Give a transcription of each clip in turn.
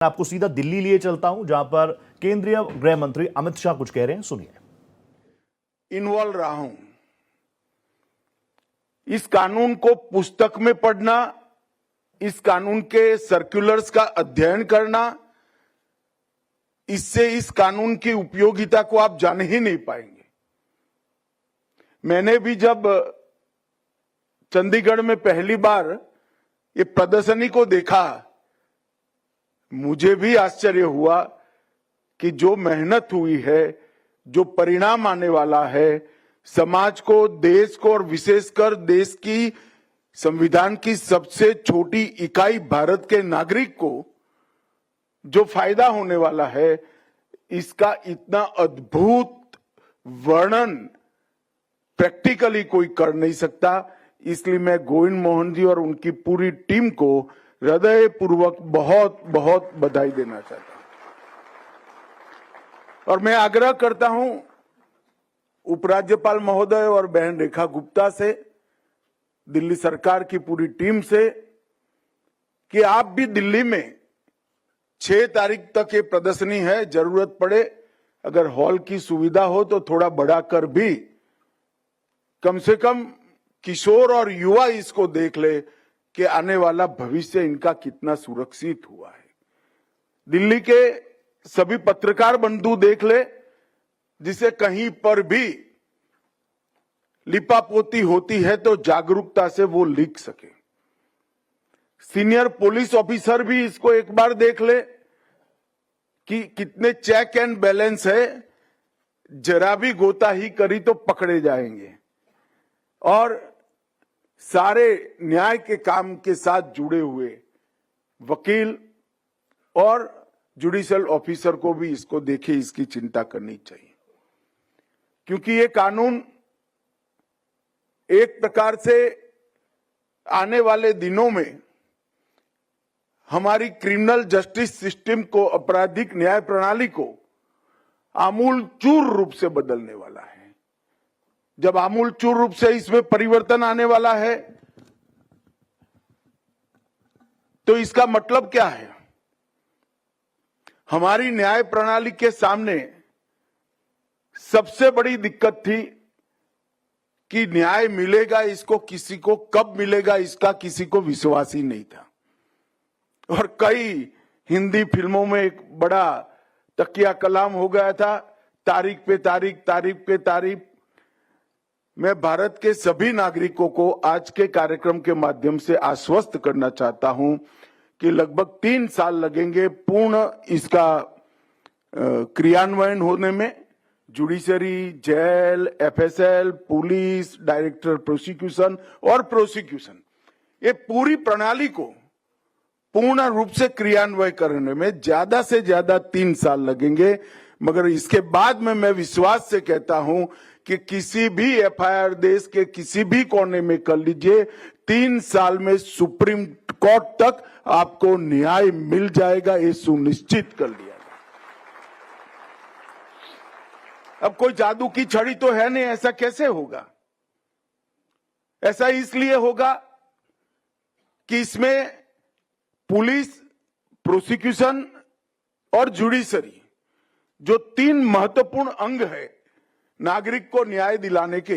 आपको सीधा दिल्ली लिए चलता हूं, जहां पर केंद्रीय गृह मंत्री अमित शाह कुछ कह रहे हैं, सुनिए। इन्वॉल्व रहा हूं। इस कानून को पुस्तक में पढ़ना, इस कानून के सर्कुलर्स का अध्ययन करना, इससे इस कानून की उपयोगिता को आप जान ही नहीं पाएंगे। मैंने भी जब चंडीगढ़ में पहली बार ये प्रदर्शनी को देखा, मुझे भी आश्चर्य हुआ कि जो मेहनत हुई है, जो परिणाम आने वाला है, समाज को, देश को और विशेषकर देश की संविधान की सबसे छोटी इकाई भारत के नागरिक को जो फायदा होने वाला है, इसका इतना अद्भुत वर्णन प्रैक्टिकली कोई कर नहीं सकता। इसलिए मैं गोविंद मोहन जी और उनकी पूरी टीम को हृदयपूर्वक बहुत बहुत बधाई देना चाहता हूं। और मैं आग्रह करता हूं उपराज्यपाल महोदय और बहन रेखा गुप्ता से, दिल्ली सरकार की पूरी टीम से, कि आप भी दिल्ली में 6 तारीख तक ये प्रदर्शनी है, जरूरत पड़े अगर हॉल की सुविधा हो तो थोड़ा बढ़ा कर भी कम से कम किशोर और युवा इसको देख ले कि आने वाला भविष्य इनका कितना सुरक्षित हुआ है। दिल्ली के सभी पत्रकार बंधु देख ले, जिसे कहीं पर भी लिपापोती होती है तो जागरूकता से वो लिख सके। सीनियर पुलिस ऑफिसर भी इसको एक बार देख ले कि कितने चेक एंड बैलेंस है, जरा भी गोताही करी तो पकड़े जाएंगे। और सारे न्याय के काम के साथ जुड़े हुए वकील और जुडिशियल ऑफिसर को भी इसको देखे, इसकी चिंता करनी चाहिए। क्योंकि ये कानून एक प्रकार से आने वाले दिनों में हमारी क्रिमिनल जस्टिस सिस्टम को, आपराधिक न्याय प्रणाली को आमूलचूर रूप से बदलने वाला है। जब आमूलचूर रूप से इसमें परिवर्तन आने वाला है तो इसका मतलब क्या है? हमारी न्याय प्रणाली के सामने सबसे बड़ी दिक्कत थी कि न्याय मिलेगा इसको, किसी को कब मिलेगा इसका किसी को विश्वास ही नहीं था। और कई हिंदी फिल्मों में एक बड़ा तकिया कलाम हो गया था, तारीख पे तारीख, तारीख पे तारीख। मैं भारत के सभी नागरिकों को आज के कार्यक्रम के माध्यम से आश्वस्त करना चाहता हूं कि लगभग 3 साल लगेंगे पूर्ण इसका क्रियान्वयन होने में। Judiciary, jail, FSL, police, director prosecution और प्रोसिक्यूशन, ये पूरी प्रणाली को पूर्ण रूप से क्रियान्वयन करने में ज्यादा से ज्यादा 3 साल लगेंगे। मगर इसके बाद में मैं विश्वास से कहता हूं कि किसी भी एफआईआर देश के किसी भी कोने में कर लीजिए, 3 साल में सुप्रीम कोर्ट तक आपको न्याय मिल जाएगा, ये सुनिश्चित कर लिया। अब कोई जादू की छड़ी तो है नहीं, ऐसा कैसे होगा? ऐसा इसलिए होगा कि इसमें पुलिस, प्रोसिक्यूशन और जुडिशरी, जो 3 महत्वपूर्ण अंग है नागरिक को न्याय दिलाने के,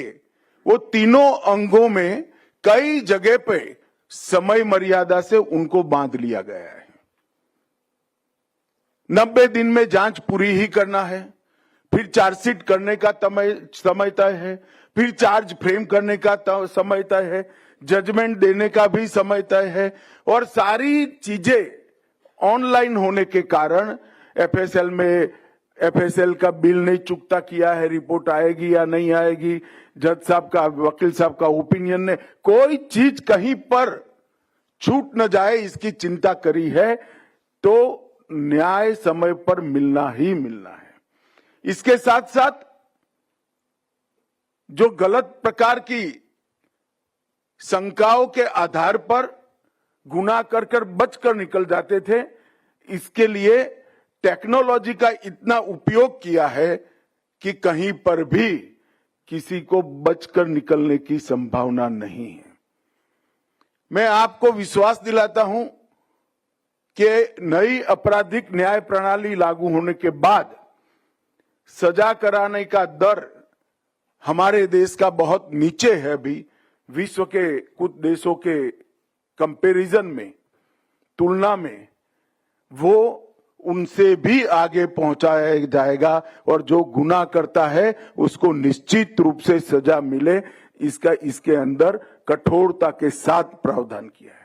वो तीनों अंगों में कई जगह पे समय मर्यादा से उनको बांध लिया गया है। 90 दिन में जांच पूरी ही करना है, फिर चार्जशीट करने का समय तय है, फिर चार्ज फ्रेम करने का समय तय है, जजमेंट देने का भी समय तय है। और सारी चीजें ऑनलाइन होने के कारण एफएसएल का बिल नहीं चुकता किया है, रिपोर्ट आएगी या नहीं आएगी, जज साहब का, वकील साहब का ओपिनियन ने, कोई चीज कहीं पर छूट न जाए इसकी चिंता करी है। तो न्याय समय पर मिलना ही मिलना है। इसके साथ साथ जो गलत प्रकार की शंकाओं के आधार पर गुनाह कर बचकर निकल जाते थे, इसके लिए टेक्नोलॉजी का इतना उपयोग किया है कि कहीं पर भी किसी को बचकर निकलने की संभावना नहीं है। मैं आपको विश्वास दिलाता हूं कि नई आपराधिक न्याय प्रणाली लागू होने के बाद सजा कराने का दर हमारे देश का बहुत नीचे है। अभी विश्व के कुछ देशों के कंपैरिजन में, तुलना में वो उनसे भी आगे पहुंचाया जाएगा और जो गुनाह करता है उसको निश्चित रूप से सजा मिले, इसका इसके अंदर कठोरता के साथ प्रावधान किया है।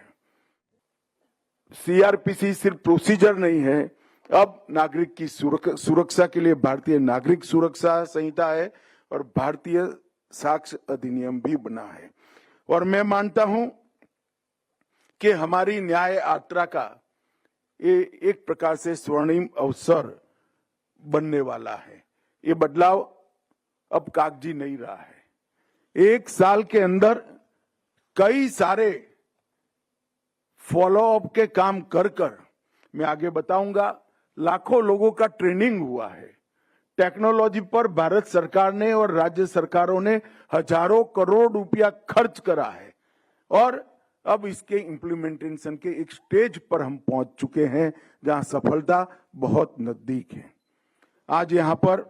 सीआरपीसी सिर्फ प्रोसीजर नहीं है, अब नागरिक की सुरक्षा के लिए भारतीय नागरिक सुरक्षा संहिता है और भारतीय साक्ष्य अधिनियम भी बना है। और मैं मानता हूं कि हमारी न्याय यात्रा का ये एक प्रकार से स्वर्णिम अवसर बनने वाला है। ये बदलाव अब कागजी नहीं रहा है। एक साल के अंदर कई सारे फॉलो अप के काम कर मैं आगे बताऊंगा, लाखों लोगों का ट्रेनिंग हुआ है। टेक्नोलॉजी पर भारत सरकार ने और राज्य सरकारों ने हजारों करोड़ रुपया खर्च करा है और अब इसके इम्प्लीमेंटेशन के एक स्टेज पर हम पहुंच चुके हैं जहां सफलता बहुत नजदीक है। आज यहां पर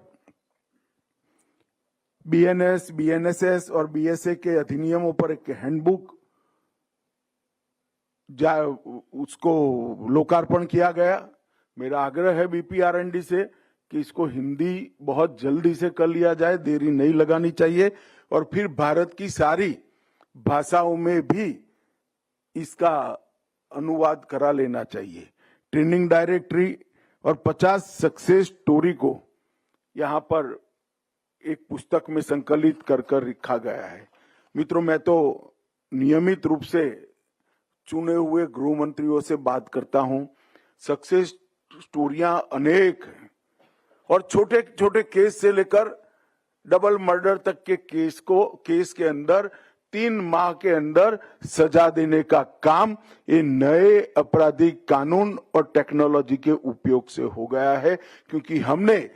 बीएनएस, बीएनएसएस और बीएसए के अधिनियमों पर एक हैंडबुक उसको लोकार्पण किया गया। मेरा आग्रह है बीपीआरएनडी से कि इसको हिंदी बहुत जल्दी से कर लिया जाए, देरी नहीं लगानी चाहिए और फिर भारत की सारी भाषाओं में भी इसका अनुवाद करा लेना चाहिए। ट्रेनिंग डायरेक्टरी और 50 सक्सेस स्टोरी को यहाँ पर एक पुस्तक में संकलित कर रखा गया है। मित्रों, मैं तो नियमित रूप से चुने हुए गृह मंत्रियों से बात करता हूं। सक्सेस स्टोरियां अनेक हैं और छोटे छोटे केस से लेकर डबल मर्डर तक के केस के अंदर 3 माह के अंदर सजा देने का काम ये नए आपराधिक कानून और टेक्नोलॉजी के उपयोग से हो गया है, क्योंकि हमने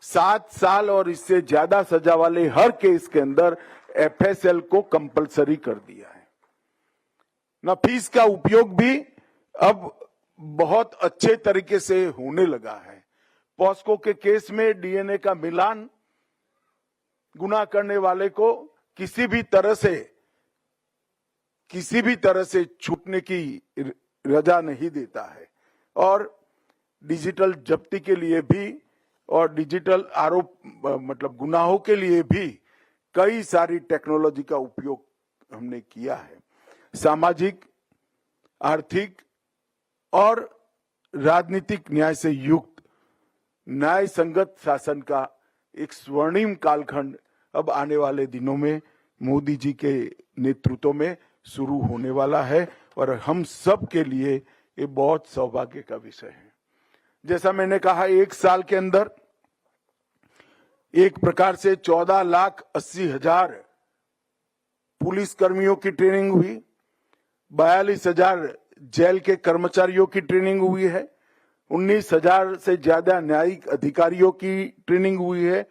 7 साल और इससे ज्यादा सजा वाले हर केस के अंदर एफएसएल को कंपलसरी कर दिया है। नफीस का उपयोग भी अब बहुत अच्छे तरीके से होने लगा है। पॉस्को के केस में डीएनए का मिलान गुनाह करने वाले को किसी भी तरह से छूटने की रजा नहीं देता है और डिजिटल जब्ती के लिए भी और डिजिटल आरोप मतलब गुनाहों के लिए भी कई सारी टेक्नोलॉजी का उपयोग हमने किया है। सामाजिक, आर्थिक और राजनीतिक न्याय से युक्त न्याय संगत शासन का एक स्वर्णिम कालखंड अब आने वाले दिनों में मोदी जी के नेतृत्व में शुरू होने वाला है और हम सब के लिए ये बहुत सौभाग्य का विषय है। जैसा मैंने कहा, एक साल के अंदर एक प्रकार से 14,80,000 पुलिस कर्मियों की ट्रेनिंग हुई, 42,000 जेल के कर्मचारियों की ट्रेनिंग हुई है, 19,000 से ज्यादा न्यायिक अधिकारियों की ट्रेनिंग हुई है,